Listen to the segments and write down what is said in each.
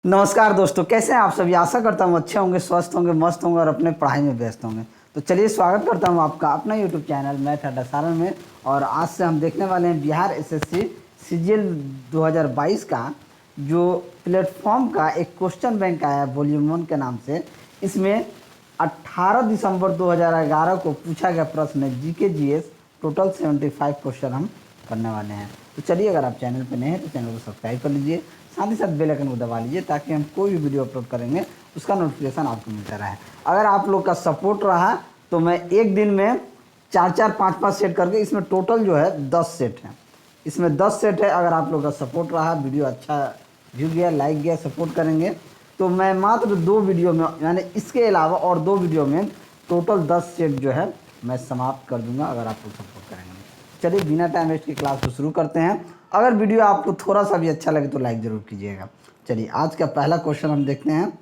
नमस्कार दोस्तों, कैसे हैं आप सभी। आशा करता हूँ अच्छे होंगे, स्वस्थ होंगे, मस्त होंगे और अपने पढ़ाई में व्यस्त होंगे। तो चलिए स्वागत करता हूँ आपका अपना यूट्यूब चैनल मैथ अड्डा सारण में। और आज से हम देखने वाले हैं बिहार एसएससी सीजीएल 2022 का जो प्लेटफॉर्म का एक क्वेश्चन बैंक आया है वॉल्यूम 1 के नाम से। इसमें 18 दिसंबर 2011 को पूछा गया प्रश्न है जीके जीएस। टोटल 75 क्वेश्चन हम करने वाले हैं। तो चलिए, अगर आप चैनल पर नए हैं तो चैनल को सब्सक्राइब कर लीजिए, साथ ही साथ बेल आइकन को दबा लीजिए ताकि हम कोई भी वीडियो अपलोड करेंगे उसका नोटिफिकेशन आपको मिलता रहे। अगर आप लोग का सपोर्ट रहा तो मैं एक दिन में 4-4, 5-5 सेट करके, इसमें टोटल जो है 10 सेट है। इसमें 10 सेट है। अगर आप लोग का सपोर्ट रहा, वीडियो अच्छा व्यू गया, लाइक गया, सपोर्ट करेंगे तो मैं मात्र 2 वीडियो में, यानी इसके अलावा और 2 वीडियो में टोटल 10 सेट जो है मैं समाप्त कर दूंगा, अगर आप लोग सपोर्ट करेंगे। चलिए बिना टाइम वेस्ट की क्लास को शुरू करते हैं। अगर वीडियो आपको थोड़ा सा भी अच्छा लगे तो लाइक ज़रूर कीजिएगा। चलिए आज का पहला क्वेश्चन हम देखते हैं।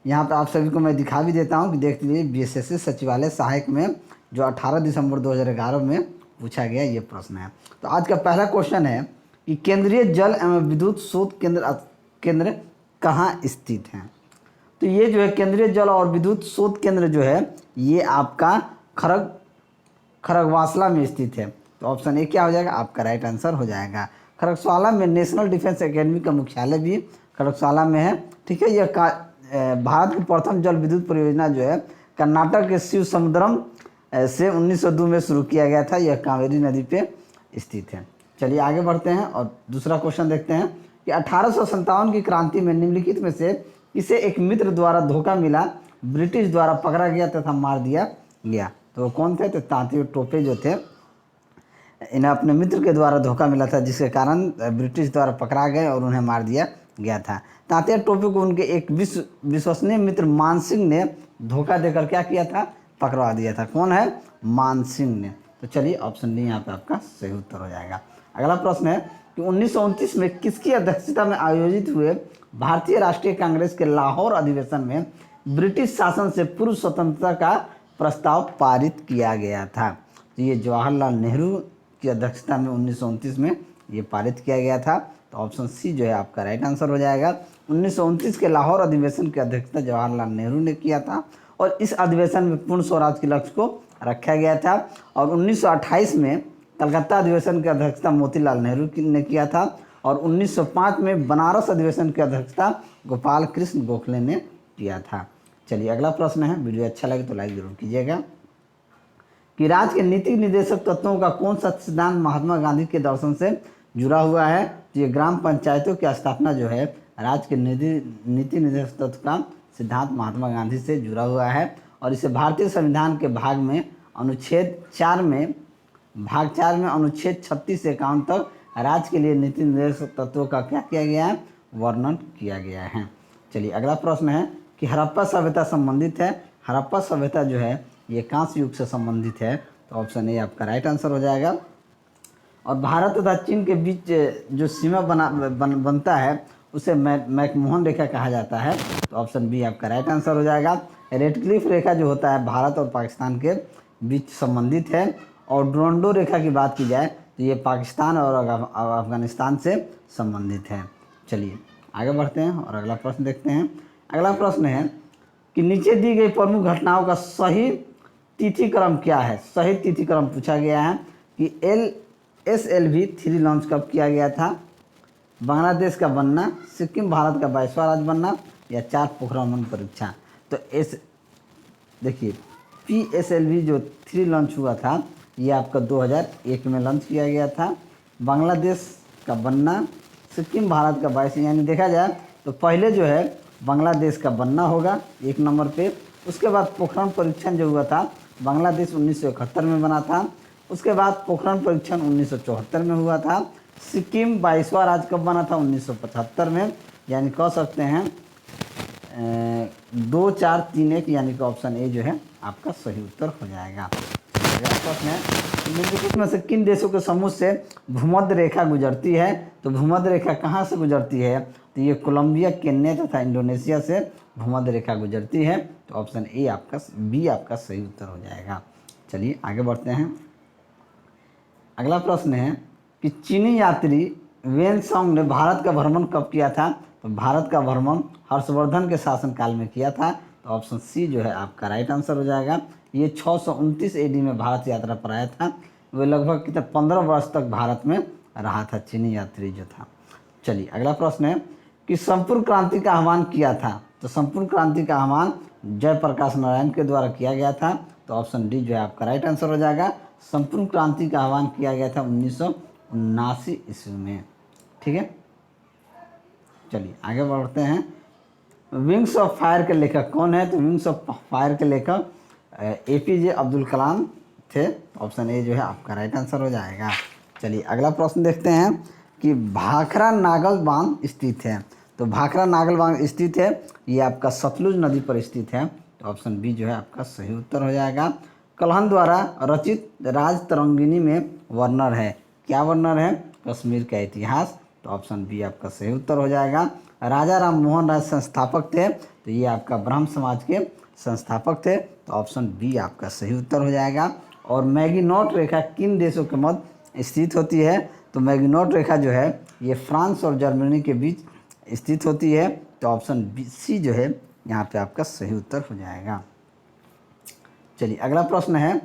यहाँ पे आप सभी को मैं दिखा भी देता हूँ कि देख लीजिए, बीएसएससी सचिवालय सहायक में जो 18 दिसंबर 2011 में पूछा गया ये प्रश्न है। तो आज का पहला क्वेश्चन है कि केंद्रीय जल एवं विद्युत शोध केंद्र कहाँ स्थित है। तो ये जो है केंद्रीय जल और विद्युत शोध केंद्र जो है ये आपका खरगवासला में स्थित है। तो ऑप्शन ए क्या हो जाएगा, आपका राइट आंसर हो जाएगा। खरगवासला में नेशनल डिफेंस एकेडमी का मुख्यालय भी खरगवासला में है। ठीक है। यह भारत की प्रथम जल विद्युत परियोजना जो है कर्नाटक के शिव समुद्रम से 1902 में शुरू किया गया था। यह कावेरी नदी पे स्थित है। चलिए आगे बढ़ते हैं और दूसरा क्वेश्चन देखते हैं कि 1857 की क्रांति में निम्नलिखित में से इसे एक मित्र द्वारा धोखा मिला, ब्रिटिश द्वारा पकड़ा गया तथा मार दिया गया। तो वो कौन थे? तो तांती टोपे जो थे, इन्हें अपने मित्र के द्वारा धोखा मिला था, जिसके कारण ब्रिटिश द्वारा पकड़ा गए और उन्हें मार दिया गया था। तांतिया टोपे को उनके एक विश्वसनीय मित्र मानसिंह ने धोखा देकर क्या किया था? पकड़वा दिया था। कौन है? मानसिंह ने। तो चलिए ऑप्शन डी यहाँ पे आपका सही उत्तर हो जाएगा। अगला प्रश्न है कि 1929 में किसकी अध्यक्षता में आयोजित हुए भारतीय राष्ट्रीय कांग्रेस के लाहौर अधिवेशन में ब्रिटिश शासन से पूर्व स्वतंत्रता का प्रस्ताव पारित किया गया था। तो ये जवाहरलाल नेहरू की अध्यक्षता में 1929 में ये पारित किया गया था। तो ऑप्शन सी जो है आपका राइट आंसर हो जाएगा। 1929 के लाहौर अधिवेशन की अध्यक्षता जवाहरलाल नेहरू ने किया था और इस अधिवेशन में पूर्ण स्वराज के लक्ष्य को रखा गया था। और 1928 में कलकत्ता अधिवेशन की अध्यक्षता मोतीलाल नेहरू ने किया था और 1905 में बनारस अधिवेशन की अध्यक्षता गोपाल कृष्ण गोखले ने किया था। चलिए अगला प्रश्न है। वीडियो अच्छा लगे तो लाइक जरूर कीजिएगा कि राज्य के नीति निर्देशक तत्वों का कौन सा सिद्धांत महात्मा गांधी के दर्शन से जुड़ा हुआ है। तो ये ग्राम पंचायतों की स्थापना जो है राज्य के नीति निर्देशक तत्व का सिद्धांत महात्मा गांधी से जुड़ा हुआ है और इसे भारतीय संविधान के अनुच्छेद 4 में अनुच्छेद 36 से 51 तक राज्य के लिए नीति निर्देशक तत्वों का क्या किया गया है? वर्णन किया गया है। चलिए अगला प्रश्न है कि हड़प्पा सभ्यता संबंधित है। हड़प्पा सभ्यता जो है ये कांस्य युग से संबंधित है। तो ऑप्शन ए आपका राइट आंसर हो जाएगा। और भारत तथा चीन के बीच जो सीमा बनता है उसे मैकमोहन रेखा कहा जाता है। तो ऑप्शन बी आपका राइट आंसर हो जाएगा। रेडक्लिफ रेखा जो होता है भारत और पाकिस्तान के बीच संबंधित है। और डुरंडो रेखा की बात की जाए तो ये पाकिस्तान और अफगानिस्तान से संबंधित है। चलिए आगे बढ़ते हैं और अगला प्रश्न देखते हैं। अगला प्रश्न है कि नीचे दी गई प्रमुख घटनाओं का सही तिथि क्रम क्या है। सही तिथि क्रम पूछा गया है कि SLV 3 लॉन्च कब किया गया था, बांग्लादेश का बनना, सिक्किम भारत का 22वां राज्य बनना या 4 पोखरण परीक्षा। तो देखिए PSLV जो 3 लॉन्च हुआ था ये आपका 2001 में लॉन्च किया गया था। बांग्लादेश का बनना, सिक्किम भारत का 22, यानी देखा जाए तो पहले जो है बांग्लादेश का बनना होगा 1 नंबर पे। उसके बाद पोखरण परीक्षण जो हुआ था बांग्लादेश 1971 में बना था। उसके बाद पोखरण परीक्षण 1974 में हुआ था। सिक्किम 22वां राज्य कब बना था? 1975 में। यानी कह सकते हैं 2, 4, 3, 1, यानी कि ऑप्शन ए जो है आपका सही उत्तर हो जाएगा। अगला प्रश्न है निम्नलिखित में से किन देशों के समूह से भूमध्य रेखा गुजरती है। तो भूमध्य रेखा कहाँ से गुजरती है? तो ये कोलंबिया, केन्या तथा इंडोनेशिया से भूमध्य रेखा गुजरती है। तो ऑप्शन ए आपका बी आपका सही उत्तर हो जाएगा। चलिए आगे बढ़ते हैं। अगला प्रश्न है कि चीनी यात्री वेन सॉन्ग ने भारत का भ्रमण कब किया था। तो भारत का भ्रमण हर्षवर्धन के शासनकाल में किया था, तो ऑप्शन सी जो है आपका राइट आंसर हो जाएगा। ये 629 एडी में भारत यात्रा पर आया था। वो लगभग कितने 15 वर्ष तक भारत में रहा था, चीनी यात्री जो था। चलिए अगला प्रश्न है कि संपूर्ण क्रांति का आह्वान किया था, तो संपूर्ण क्रांति का आह्वान जयप्रकाश नारायण के द्वारा किया गया था, तो ऑप्शन डी जो है आपका राइट आंसर हो जाएगा। संपूर्ण क्रांति का आह्वान किया गया था 1979 ईस्वी में। ठीक है, चलिए आगे बढ़ते हैं। विंग्स ऑफ फायर के लेखक कौन है? तो विंग्स ऑफ फायर के लेखक एपीजे अब्दुल कलाम थे। ऑप्शन ए जो है आपका राइट आंसर हो जाएगा। चलिए अगला प्रश्न देखते हैं कि भाखरा नागल बांध स्थित है, तो भाखरा नागल बांध स्थित है, ये आपका सतलुज नदी पर स्थित है, तो ऑप्शन बी जो है आपका सही उत्तर हो जाएगा। कल्हन द्वारा रचित राज तरंगिणी में वर्णन है, क्या वर्णन है? कश्मीर का इतिहास, तो ऑप्शन बी आपका सही उत्तर हो जाएगा। राजा राम मोहन राय संस्थापक थे, तो ये आपका ब्रह्म समाज के संस्थापक थे, तो ऑप्शन बी आपका सही उत्तर हो जाएगा। और मैगीनॉट रेखा किन देशों के मध्य स्थित होती है? तो मैगीनॉट रेखा जो है ये फ्रांस और जर्मनी के बीच स्थित होती है, तो ऑप्शन बी सी जो है यहाँ पे आपका सही उत्तर हो जाएगा। चलिए अगला प्रश्न है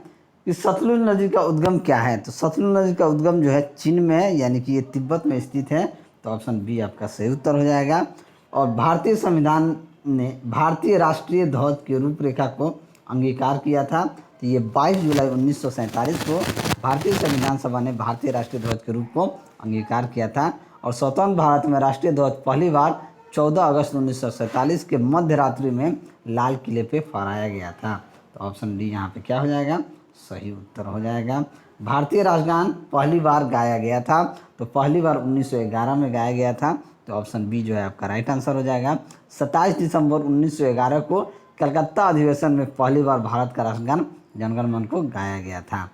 कि सतलुज नदी का उद्गम क्या है? तो सतलुज नदी का उद्गम जो है चीन में है, यानी कि ये तिब्बत में स्थित है, तो ऑप्शन बी आपका सही उत्तर हो जाएगा। और भारतीय संविधान ने भारतीय राष्ट्रीय ध्वज की रूपरेखा को अंगीकार किया था, तो ये 22 जुलाई 1947 को भारतीय संविधान सभा ने भारतीय राष्ट्रीय ध्वज के रूप को अंगीकार किया था। और स्वतंत्र भारत में राष्ट्रीय ध्वज पहली बार 14 अगस्त 1947 के मध्य रात्रि में लाल किले पे फहराया गया था, तो ऑप्शन डी यहाँ पे क्या हो जाएगा? सही उत्तर हो जाएगा। भारतीय राष्ट्रगान पहली बार गाया गया था, तो पहली बार 1911 में गाया गया था, तो ऑप्शन बी जो है आपका राइट आंसर हो जाएगा। 27 दिसंबर 1911 को कलकत्ता अधिवेशन में पहली बार भारत का राष्ट्रगान जनगण मन को गाया गया था।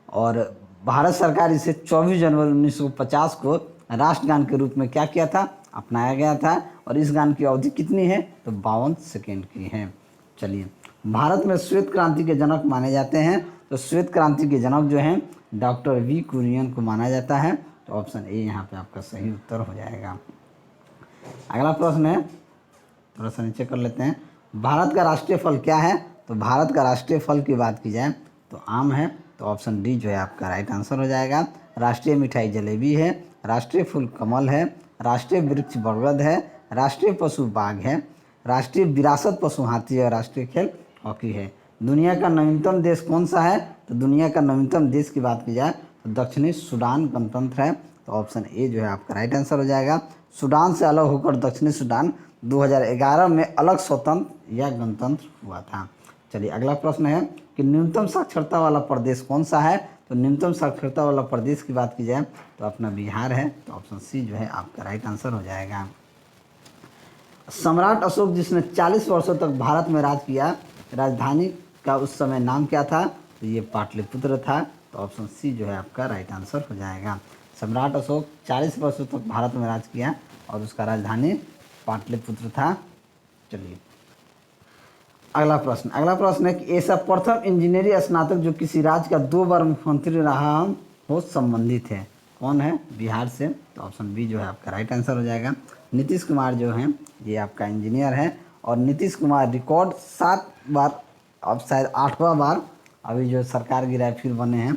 और भारत सरकार इसे 24 जनवरी 1950 को राष्ट्रगान के रूप में क्या किया था? अपनाया गया था। और इस गान की अवधि कितनी है? तो 52 सेकेंड की है। चलिए, भारत में श्वेत क्रांति के जनक माने जाते हैं, तो श्वेत क्रांति के जनक जो हैं डॉक्टर वी कुरियन को माना जाता है, तो ऑप्शन ए यहाँ पे आपका सही उत्तर हो जाएगा। अगला प्रश्न है, थोड़ा सा नीचे कर लेते हैं। भारत का राष्ट्रीय फल क्या है? तो भारत का राष्ट्रीय फल की बात की जाए तो आम है, तो ऑप्शन डी जो है आपका राइट आंसर हो जाएगा। राष्ट्रीय मिठाई जलेबी है, राष्ट्रीय फूल कमल है, राष्ट्रीय वृक्ष बरगद है, राष्ट्रीय पशु बाघ है, राष्ट्रीय विरासत पशु हाथी है, और राष्ट्रीय खेल हॉकी है। दुनिया का नवीनतम देश कौन सा है? तो दुनिया का नवीनतम देश की बात की जाए तो दक्षिणी सूडान गणतंत्र है, तो ऑप्शन ए जो है आपका राइट आंसर हो जाएगा। सूडान से अलग होकर दक्षिणी सूडान 2011 में अलग स्वतंत्र या गणतंत्र हुआ था। चलिए अगला प्रश्न है कि न्यूनतम साक्षरता वाला प्रदेश कौन सा है? तो न्यूनतम साक्षरता वाला प्रदेश की बात की जाए तो अपना बिहार है, तो ऑप्शन सी जो है आपका राइट आंसर हो जाएगा। सम्राट अशोक जिसने 40 वर्षों तक भारत में राज किया, राजधानी का उस समय नाम क्या था? तो ये पाटलिपुत्र था, तो ऑप्शन सी जो है आपका राइट आंसर हो जाएगा। सम्राट अशोक 40 वर्षों तक भारत में राज किया और उसका राजधानी पाटलिपुत्र था। चलिए अगला प्रश्न है कि ऐसा प्रथम इंजीनियरिंग स्नातक जो किसी राज्य का 2 बार मुख्यमंत्री रहा हो संबंधित है, कौन है? बिहार से, तो ऑप्शन बी जो है आपका राइट आंसर हो जाएगा। नीतीश कुमार जो हैं ये आपका इंजीनियर है, और नीतीश कुमार रिकॉर्ड 7 बार, अब शायद 8वां बार अभी जो सरकार गिराए फिर बने हैं,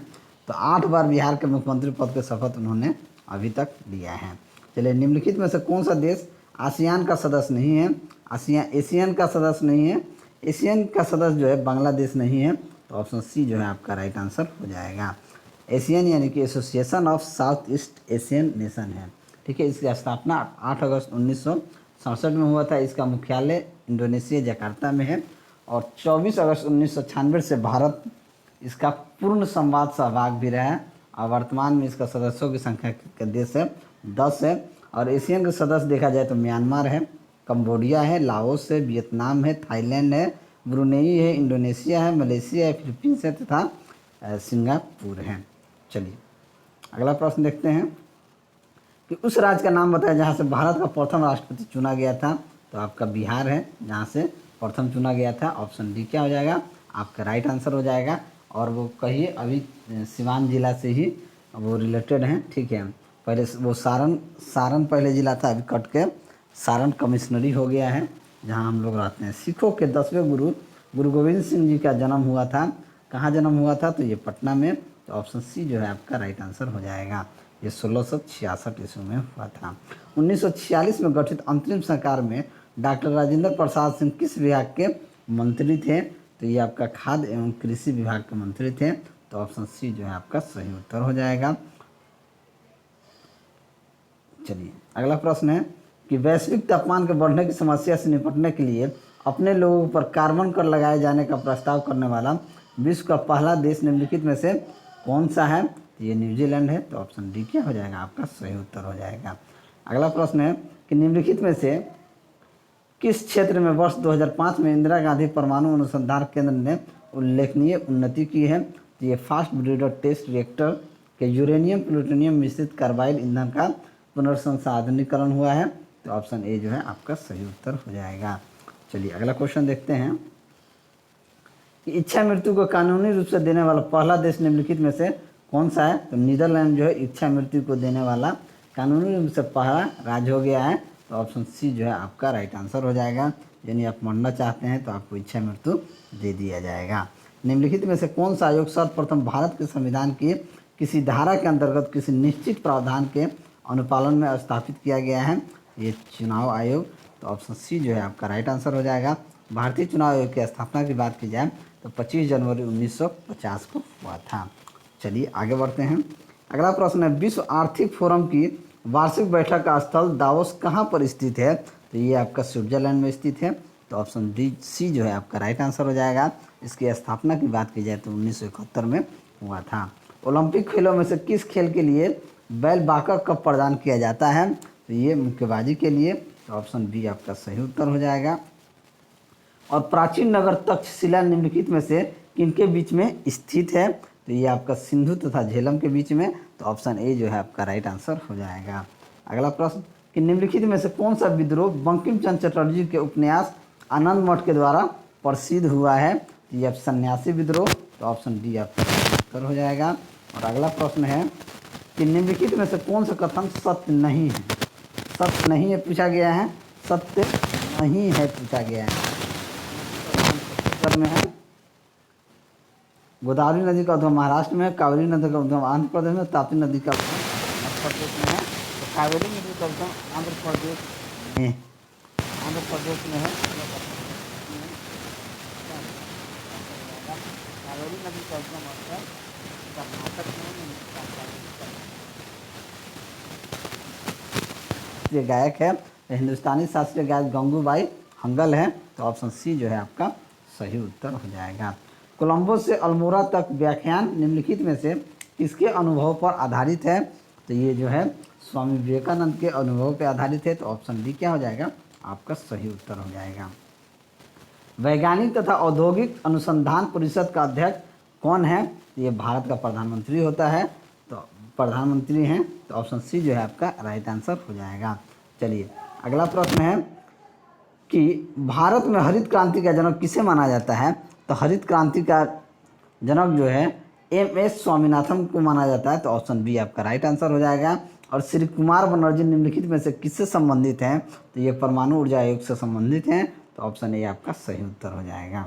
तो 8 बार बिहार के मुख्यमंत्री पद के शपथ उन्होंने अभी तक लिया है। चलिए, निम्नलिखित में से कौन सा देश आसियान का सदस्य नहीं है? एशियन का सदस्य नहीं है, एशियन का सदस्य जो है बांग्लादेश नहीं है, तो ऑप्शन सी जो है आपका राइट आंसर हो जाएगा। एशियन यानी कि association of south east Asian nation है, ठीक है। इसकी स्थापना 8 अगस्त 1967 में हुआ था। इसका मुख्यालय इंडोनेशिया जकार्ता में है, और 24 अगस्त 1996 से भारत इसका पूर्ण संवाद सहभाग भी रहा है, और वर्तमान में इसका सदस्यों की संख्या का देश है 10 है। और एशियन के सदस्य देखा जाए तो म्यांमार है, कंबोडिया है, लाओस है, वियतनाम है, थाईलैंड है, ब्रुनेई है, इंडोनेशिया है, मलेशिया है, फिलीपींस है तथा सिंगापुर है। चलिए अगला प्रश्न देखते हैं कि उस राज्य का नाम बताया जहाँ से भारत का प्रथम राष्ट्रपति चुना गया था, तो आपका बिहार है जहाँ से प्रथम चुना गया था। ऑप्शन डी क्या हो जाएगा? आपका राइट आंसर हो जाएगा। और वो कहिए अभी सिवान जिला से ही वो रिलेटेड हैं, ठीक है। पहले वो सारण पहले ज़िला था, अभी कट के सारण कमिश्नरी हो गया है जहाँ हम लोग रहते हैं। सिखों के 10वें गुरु गुरु गोविंद सिंह जी का जन्म हुआ था, कहाँ जन्म हुआ था? तो ये पटना में। तो ऑप्शन सी जो है आपका राइट आंसर हो जाएगा। ये 1666 ईस्वी में हुआ था। 1946 में गठित अंतरिम सरकार में डॉक्टर राजेंद्र प्रसाद सिंह किस विभाग के मंत्री थे? तो ये आपका खाद्य एवं कृषि विभाग के मंत्री थे। तो ऑप्शन सी जो है आपका सही उत्तर हो जाएगा। चलिए अगला प्रश्न है कि वैश्विक तापमान के बढ़ने की समस्या से निपटने के लिए अपने लोगों पर कार्बन कर लगाए जाने का प्रस्ताव करने वाला विश्व का पहला देश निम्नलिखित में से कौन सा है? तो ये न्यूजीलैंड है। तो ऑप्शन डी क्या हो जाएगा आपका सही उत्तर हो जाएगा। अगला प्रश्न है कि निम्नलिखित में से किस क्षेत्र में वर्ष 2005 में इंदिरा गांधी परमाणु अनुसंधान केंद्र ने उल्लेखनीय उन्नति की है? तो ये फास्ट ब्रीडर टेस्ट रिएक्टर के यूरेनियम प्लूटोनियम मिश्रित कार्बाइड ईंधन का पुनर्संसाधनीकरण हुआ है। तो ऑप्शन ए जो है आपका सही उत्तर हो जाएगा। चलिए अगला क्वेश्चन देखते हैं कि इच्छा मृत्यु को कानूनी रूप से देने वाला पहला देश निम्नलिखित में से कौन सा है? तो नीदरलैंड जो है इच्छा मृत्यु को देने वाला कानूनी रूप से पहला राज्य हो गया है। तो ऑप्शन सी जो है आपका राइट आंसर हो जाएगा। यानी आप मरना चाहते हैं तो आपको इच्छा मृत्यु दे दिया जाएगा। निम्नलिखित में से कौन सा आयोग सर्वप्रथम भारत के संविधान की किसी धारा के अंतर्गत किसी निश्चित प्रावधान के अनुपालन में स्थापित किया गया है? ये चुनाव आयोग। तो ऑप्शन सी जो है आपका राइट आंसर हो जाएगा। भारतीय चुनाव आयोग की स्थापना की बात की जाए तो 25 जनवरी 1950 को हुआ था। चलिए आगे बढ़ते हैं। अगला प्रश्न है विश्व आर्थिक फोरम की वार्षिक बैठक का स्थल दावोस कहाँ पर स्थित है? तो ये आपका स्विट्जरलैंड में स्थित है। तो ऑप्शन डी सी जो है आपका राइट आंसर हो जाएगा। इसकी स्थापना की बात की जाए तो 1971 में हुआ था। ओलंपिक खेलों में से किस खेल के लिए बैल बाकर कप प्रदान किया जाता है? तो ये मुक्केबाजी के लिए। तो ऑप्शन बी आपका सही उत्तर हो जाएगा। और प्राचीन नगर तक्षशिला निम्नलिखित में से किनके बीच में स्थित है? तो ये आपका सिंधु तथा झेलम के बीच में। तो ऑप्शन ए जो है आपका राइट आंसर हो जाएगा। अगला प्रश्न कि निम्नलिखित में से कौन सा विद्रोह बंकिम चंद्र चटर्जी के उपन्यास आनंद मठ के द्वारा प्रसिद्ध हुआ है? तो ये सन्यासी विद्रोह। तो ऑप्शन डी आपका उत्तर हो जाएगा। और अगला प्रश्न है कि निम्नलिखित में से कौन सा कथन सत्य नहीं है? सत्य नहीं है पूछा गया है, सत्य नहीं है पूछा गया है। उत्तर में है गोदावरी नदी का उद्गम महाराष्ट्र में है, कावेरी नदी का उद्गम आंध्र प्रदेश में, ताप्ती नदी का उद्गम मध्य प्रदेश में है। तो कावेरी नदी का उद्गम आंध्र प्रदेश में है। कावेरी नदी का उद्गम कर्नाटक में। ये गायक है हिंदुस्तानी शास्त्रीय गायक गंगूबाई हंगल है। तो ऑप्शन सी जो है आपका सही उत्तर हो जाएगा। कोलंबो से अल्मोड़ा तक व्याख्यान निम्नलिखित में से किसके अनुभव पर आधारित है? तो ये जो है स्वामी विवेकानंद के अनुभव पर आधारित है। तो ऑप्शन डी क्या हो जाएगा आपका सही उत्तर हो जाएगा। वैज्ञानिक तथा औद्योगिक अनुसंधान परिषद का अध्यक्ष कौन है? ये भारत का प्रधानमंत्री होता है। तो प्रधानमंत्री हैं। तो ऑप्शन सी जो है आपका राइट आंसर हो जाएगा। चलिए अगला प्रश्न है कि भारत में हरित क्रांति का जनक किसे माना जाता है? तो हरित क्रांति का जनक जो है एम.एस. स्वामीनाथन को माना जाता है। तो ऑप्शन बी आपका राइट आंसर हो जाएगा। और श्री कुमार बनर्जी निम्नलिखित में से किससे संबंधित हैं? तो ये परमाणु ऊर्जा आयोग से संबंधित हैं। तो ऑप्शन ए आपका सही उत्तर हो जाएगा।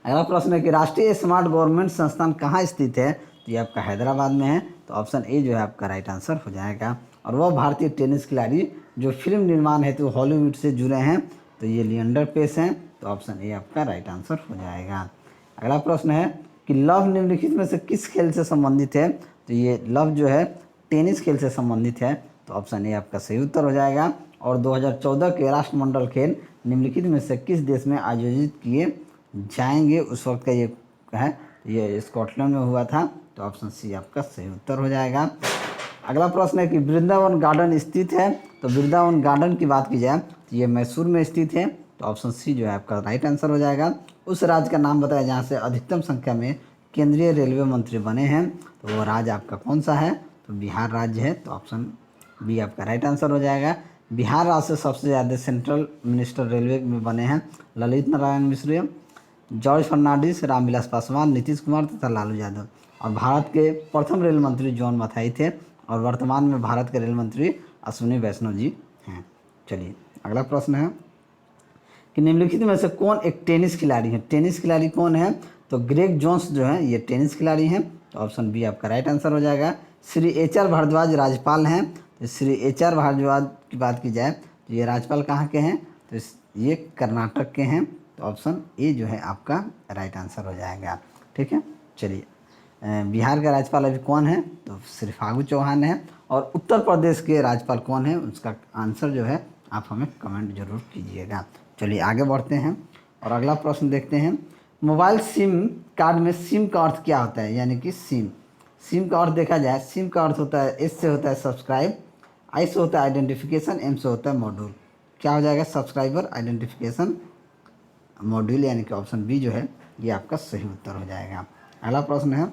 अगला प्रश्न है कि राष्ट्रीय स्मार्ट गवर्नमेंट संस्थान कहाँ स्थित है? तो ये आपका हैदराबाद में है। तो ऑप्शन ए जो है आपका राइट आंसर हो जाएगा। और वह भारतीय टेनिस खिलाड़ी जो फिल्म निर्माण हेतु हॉलीवुड से जुड़े हैं तो ये लिएंडर पेस हैं। तो ऑप्शन ए आपका राइट आंसर हो जाएगा। अगला प्रश्न है कि लव निम्नलिखित में से किस खेल से संबंधित है? तो ये लव जो है टेनिस खेल से संबंधित है। तो ऑप्शन ए आपका सही उत्तर हो जाएगा। और 2014 के राष्ट्रमंडल खेल निम्नलिखित में से किस देश में आयोजित किए जाएंगे? उस वक्त का ये स्कॉटलैंड में हुआ था। तो ऑप्शन सी आपका सही उत्तर हो जाएगा। अगला प्रश्न है कि वृंदावन गार्डन स्थित है। तो वृंदावन गार्डन की बात की जाए तो ये मैसूर में स्थित है। तो ऑप्शन सी जो है आपका राइट आंसर हो जाएगा। उस राज्य का नाम बताया जहाँ से अधिकतम संख्या में केंद्रीय रेलवे मंत्री बने हैं। तो वो राज्य आपका कौन सा है? तो बिहार राज्य है। तो ऑप्शन बी आपका राइट आंसर हो जाएगा। बिहार राज्य से सबसे ज़्यादा सेंट्रल मिनिस्टर रेलवे में बने हैं ललित नारायण मिश्र, जॉर्ज फर्नांडिस, रामविलास पासवान, नीतीश कुमार तथा लालू यादव। और भारत के प्रथम रेल मंत्री जॉन मथाई थे। और वर्तमान में भारत के रेल मंत्री अश्विनी वैष्णव जी हैं। चलिए अगला प्रश्न है कि निम्नलिखित में से कौन एक टेनिस खिलाड़ी है। टेनिस खिलाड़ी कौन है? तो ग्रेग जोन्स जो है ये टेनिस खिलाड़ी हैं। तो ऑप्शन बी आपका राइट आंसर हो जाएगा। श्री एच आर भारद्वाज राज्यपाल हैं। तो श्री एच आर भारद्वाज की बात की जाए तो ये राज्यपाल कहाँ के हैं? तो ये कर्नाटक के हैं। तो ऑप्शन ए जो है आपका राइट आंसर हो जाएगा। ठीक है, चलिए बिहार का राज्यपाल अभी कौन है? तो श्री फागू चौहान है। और उत्तर प्रदेश के राज्यपाल कौन है? उसका आंसर जो है आप हमें कमेंट जरूर कीजिएगा। चलिए आगे बढ़ते हैं और अगला प्रश्न देखते हैं। मोबाइल सिम कार्ड में सिम का अर्थ क्या होता है? यानी कि सिम का अर्थ देखा जाए, सिम का अर्थ होता है, एस से होता है सब्सक्राइब, आई से होता है आइडेंटिफिकेशन, एम से होता है मॉड्यूल। क्या हो जाएगा? सब्सक्राइबर आइडेंटिफिकेशन मॉड्यूल, यानी कि ऑप्शन बी जो है ये आपका सही उत्तर हो जाएगा। अगला प्रश्न है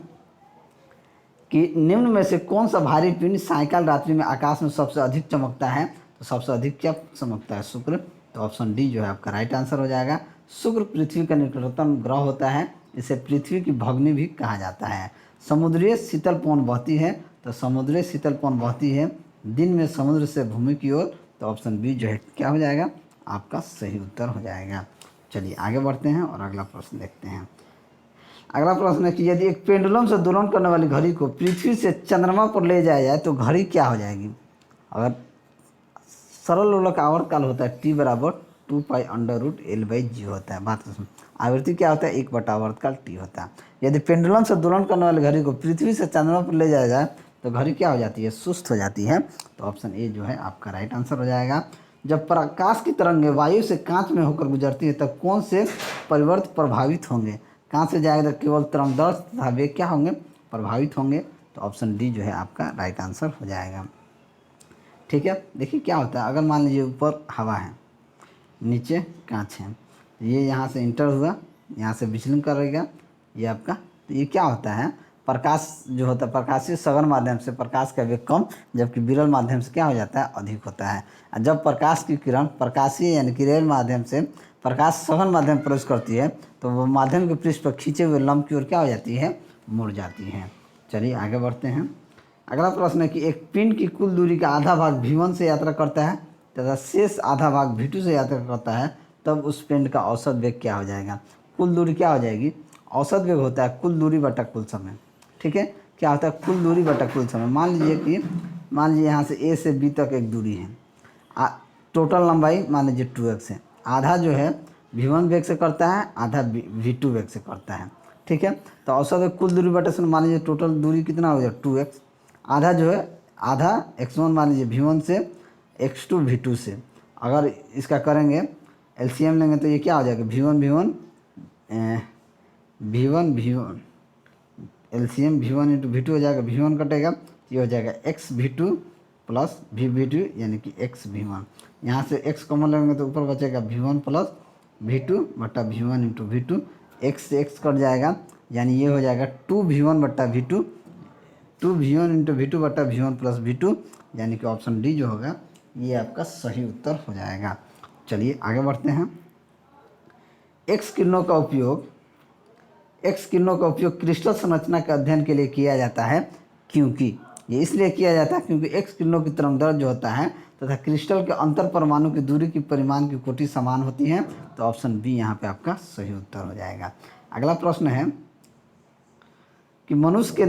कि निम्न में से कौन सा भारी पिंड सायकाल रात्रि में आकाश में सबसे अधिक चमकता है? तो सबसे अधिक क्या चमकता है? शुक्र। तो ऑप्शन डी जो है आपका राइट आंसर हो जाएगा। शुक्र पृथ्वी का निकटतम ग्रह होता है, इसे पृथ्वी की भग्नी भी कहा जाता है। समुद्रीय शीतल पवन बहती है। तो समुद्रीय शीतल पवन बहती है दिन में समुद्र से भूमि की ओर। तो ऑप्शन बी जो है क्या हो जाएगा? आपका सही उत्तर हो जाएगा। चलिए आगे बढ़ते हैं और अगला प्रश्न देखते हैं। अगला प्रश्न है कि यदि एक पेंडुलम से दोलन करने वाली घड़ी को पृथ्वी से चंद्रमा पर ले जाया जाए तो घड़ी क्या हो जाएगी? अगर सरल लोलक आवर्तकाल होता है टी बराबर 2π√L/g होता है। बात सुन, आवृत्ति क्या होता है? 1/, आवर्तकाल टी होता है। यदि पेंडुलम से दोलन करने वाली घड़ी को पृथ्वी से चंद्रमा पर ले जाया जाए तो घड़ी क्या हो जाती है? सुस्त हो जाती है। तो ऑप्शन ए जो है आपका राइट आंसर हो जाएगा। जब प्रकाश की तरंगें वायु से कांच में होकर गुजरती है तब कौन से परिवर्त प्रभावित होंगे? कहाँ से जाएगा? तो केवल तरंगदैर्घ्य तथा वेग क्या होंगे? प्रभावित होंगे। तो ऑप्शन डी जो है आपका राइट आंसर हो जाएगा। ठीक है, देखिए क्या होता है, अगर मान लीजिए ऊपर हवा है, नीचे कांच है, ये यहाँ से इंटर हुआ, यहाँ से विचलन करेगा ये आपका। तो ये क्या होता है? प्रकाश जो होता है, प्रकाशीय सघन माध्यम से प्रकाश का वेग कम, जबकि विरल माध्यम से क्या हो जाता है? अधिक होता है। और जब प्रकाश की किरण प्रकाशीय यानी कि रेल माध्यम से प्रकाश सघन माध्यम प्रवेश करती है तो वो माध्यम के पृष्ठ पर खींचे हुए लंब की ओर क्या हो जाती है? मुड़ जाती है। चलिए आगे बढ़ते हैं। अगला प्रश्न है कि एक पिंड की कुल दूरी का आधा भाग v1 से यात्रा करता है तथा शेष आधा भाग v2 से यात्रा करता है, तब उस पिंड का औसत वेग क्या हो जाएगा? कुल दूरी क्या हो जाएगी? औसत वेग होता है कुल दूरी बटा कुल समय। ठीक है, क्या होता है? कुल दूरी बटा कुल समय। मान लीजिए यहाँ से ए से बी तक एक दूरी है, टोटल लंबाई मान लीजिए 2x है। आधा जो है v1 वेग से करता है, आधा v2 वेग से करता है। ठीक है, तो औसत वेग कुल दूरी बटा समय, मान लीजिए टोटल दूरी कितना हो जाए? 2x। आधा जो है आधा x1 मान लीजिए v1 से, x2 v2 से। अगर इसका करेंगे LCM लेंगे तो ये क्या हो जाएगा? v1 LCM v1 into v2 हो जाएगा। v1 कटेगा तो ये हो जाएगा x v2 प्लस v2 यानी कि x v1। यहाँ से x कॉमन लेंगे तो ऊपर बचेगा v1 प्लस v2 बटा v1 इंटू v2। x से x कट जाएगा यानी ये हो जाएगा 2v1 बटा v2, 2v1 इंटू v2 बटा v1 प्लस v2, यानी कि ऑप्शन डी जो होगा ये आपका सही उत्तर हो जाएगा। चलिए आगे बढ़ते हैं। एक्स किरणों का उपयोग क्रिस्टल संरचना के अध्ययन के लिए किया जाता है, क्योंकि ये इसलिए किया जाता है क्योंकि एक्स किरणों की तरंगदैर्घ्य जो होता है तथा क्रिस्टल के अंतर परमाणु की दूरी की परिमाण की कोटि समान होती है। तो ऑप्शन बी यहाँ पे आपका सही उत्तर हो जाएगा। अगला प्रश्न है कि मनुष्य के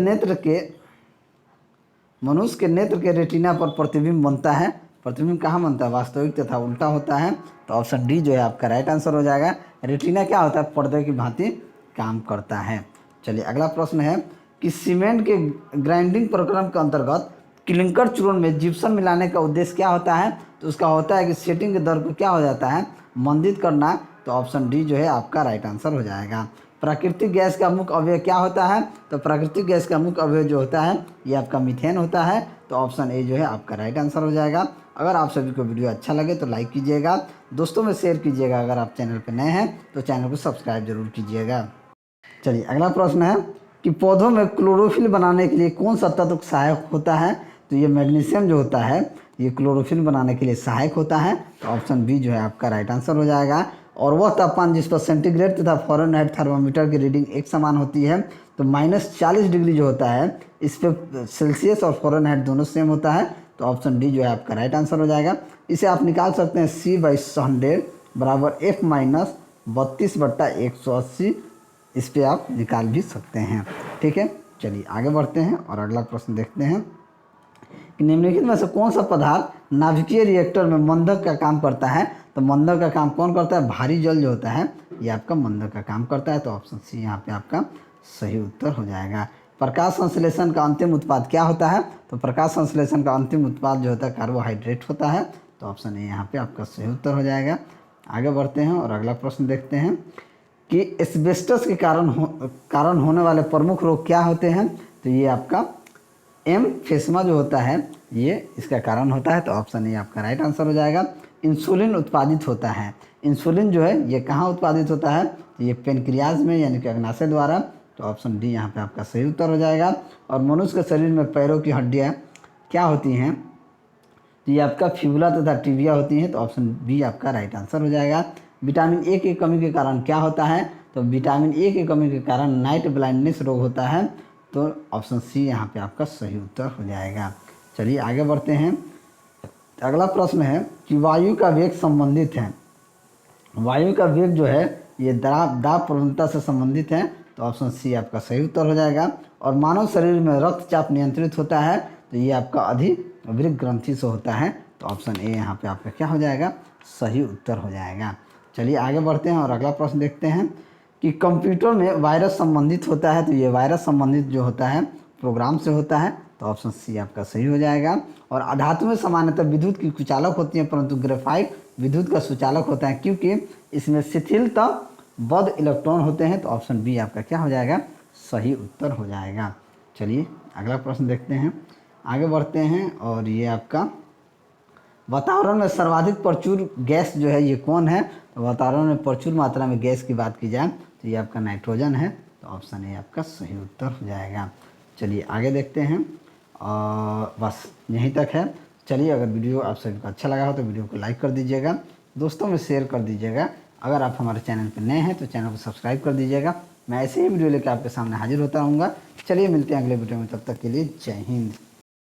नेत्र के रेटिना पर प्रतिबिंब बनता है। प्रतिबिंब कहाँ बनता है? वास्तविक तथा उल्टा होता है। तो ऑप्शन डी जो है आपका राइट आंसर हो जाएगा। रेटिना क्या होता है? पर्दे की भांति काम करता है। चलिए अगला प्रश्न है कि सीमेंट के ग्राइंडिंग प्रक्रम के अंतर्गत क्लिंकर चूर्ण में जिप्सम मिलाने का उद्देश्य क्या होता है? तो उसका होता है कि सेटिंग के दर को क्या हो जाता है? मंदित करना। तो ऑप्शन डी जो है आपका राइट आंसर हो जाएगा। प्राकृतिक गैस का मुख्य अवयव क्या होता है? तो प्राकृतिक गैस का मुख्य अवयव जो होता है ये आपका मीथेन होता है। तो ऑप्शन ए जो है आपका राइट आंसर हो जाएगा। अगर आप सभी को वीडियो अच्छा लगे तो लाइक कीजिएगा, दोस्तों में शेयर कीजिएगा। अगर आप चैनल पर नए हैं तो चैनल को सब्सक्राइब जरूर कीजिएगा। चलिए अगला प्रश्न है कि पौधों में क्लोरोफिल बनाने के लिए कौन सा तत्व सहायक होता है? तो ये मैग्नीशियम जो होता है ये क्लोरोफिल बनाने के लिए सहायक होता है। तो ऑप्शन बी जो है आपका राइट आंसर हो जाएगा। और वह तापमान जिस पर सेंटीग्रेड तथा फ़ारेनहाइट थर्मामीटर की रीडिंग एक समान होती है। तो -40 डिग्री जो होता है इस पर सेल्सियस और फ़ारेनहाइट दोनों सेम होता है। तो ऑप्शन डी जो है आपका राइट आंसर हो जाएगा। इसे आप निकाल सकते हैं C/100 बराबर F माइनस 32/180। इस पे आप निकाल भी सकते हैं। ठीक है, चलिए आगे बढ़ते हैं और अगला प्रश्न देखते हैं कि निम्नलिखित में से कौन सा पदार्थ नाभिकीय रिएक्टर में मंदक का काम करता है। तो मंदक का काम कौन करता है? भारी जल जो होता है ये आपका मंदक का काम करता है। तो ऑप्शन सी यहाँ पे आपका सही उत्तर हो जाएगा। प्रकाश संश्लेषण का अंतिम उत्पाद क्या होता है? तो प्रकाश संश्लेषण का अंतिम उत्पाद जो होता है कार्बोहाइड्रेट होता है। तो ऑप्शन ए यहाँ पे आपका सही उत्तर हो जाएगा। आगे बढ़ते हैं और अगला प्रश्न देखते हैं कि एस्बेस्टस के कारण होने वाले प्रमुख रोग क्या होते हैं। तो ये आपका एम्फिस्मा जो होता है ये इसका कारण होता है। तो ऑप्शन ए आपका राइट आंसर हो जाएगा। इंसुलिन उत्पादित होता है। इंसुलिन जो है ये कहाँ उत्पादित होता है? तो ये पेनक्रियाज में यानी कि अग्नाशय द्वारा। तो ऑप्शन डी यहाँ पे आपका सही उत्तर हो जाएगा। और मनुष्य के शरीर में पैरों की हड्डियाँ क्या होती हैं? तो ये आपका फिबुला तथा टिबिया होती हैं। तो ऑप्शन बी आपका राइट आंसर हो जाएगा। विटामिन ए की कमी के कारण क्या होता है? तो विटामिन ए की कमी के कारण नाइट ब्लाइंडनेस रोग होता है। तो ऑप्शन सी यहाँ पे आपका सही उत्तर हो जाएगा। चलिए आगे बढ़ते हैं। अगला प्रश्न है कि वायु का वेग संबंधित है। वायु का वेग जो है ये दाब प्रवणता से संबंधित है। तो ऑप्शन सी आपका सही उत्तर हो जाएगा। और मानव शरीर में रक्तचाप नियंत्रित होता है। तो ये आपका अधिवृक्क ग्रंथि से होता है। तो ऑप्शन ए यहाँ पे आपका क्या हो जाएगा? सही उत्तर हो जाएगा। चलिए आगे बढ़ते हैं और अगला प्रश्न देखते हैं कि कंप्यूटर में वायरस संबंधित होता है। तो ये वायरस संबंधित जो होता है प्रोग्राम से होता है। तो ऑप्शन सी आपका सही हो जाएगा। और अधातु में सामान्यतः विद्युत की कुचालक होती है परंतु ग्रेफाइट विद्युत का सुचालक होता है क्योंकि इसमें शिथिलता बद्ध इलेक्ट्रॉन होते हैं। तो ऑप्शन बी आपका क्या हो जाएगा? सही उत्तर हो जाएगा। चलिए अगला प्रश्न देखते हैं। आगे बढ़ते हैं और ये आपका वातावरण में सर्वाधिक प्रचुर गैस जो है ये कौन है? तो वातावरण में प्रचुर मात्रा में गैस की बात की जाए तो ये आपका नाइट्रोजन है। तो ऑप्शन ए आपका सही उत्तर हो जाएगा। चलिए आगे देखते हैं और बस यहीं तक है। चलिए अगर वीडियो आप सभी को अच्छा लगा हो तो वीडियो को लाइक कर दीजिएगा, दोस्तों में शेयर कर दीजिएगा। अगर आप हमारे चैनल पर नए हैं तो चैनल को सब्सक्राइब कर दीजिएगा। मैं ऐसे ही वीडियो लेकर आपके सामने हाजिर होता रहूँगा। चलिए मिलते हैं अगले वीडियो में, तब तक के लिए जय हिंद।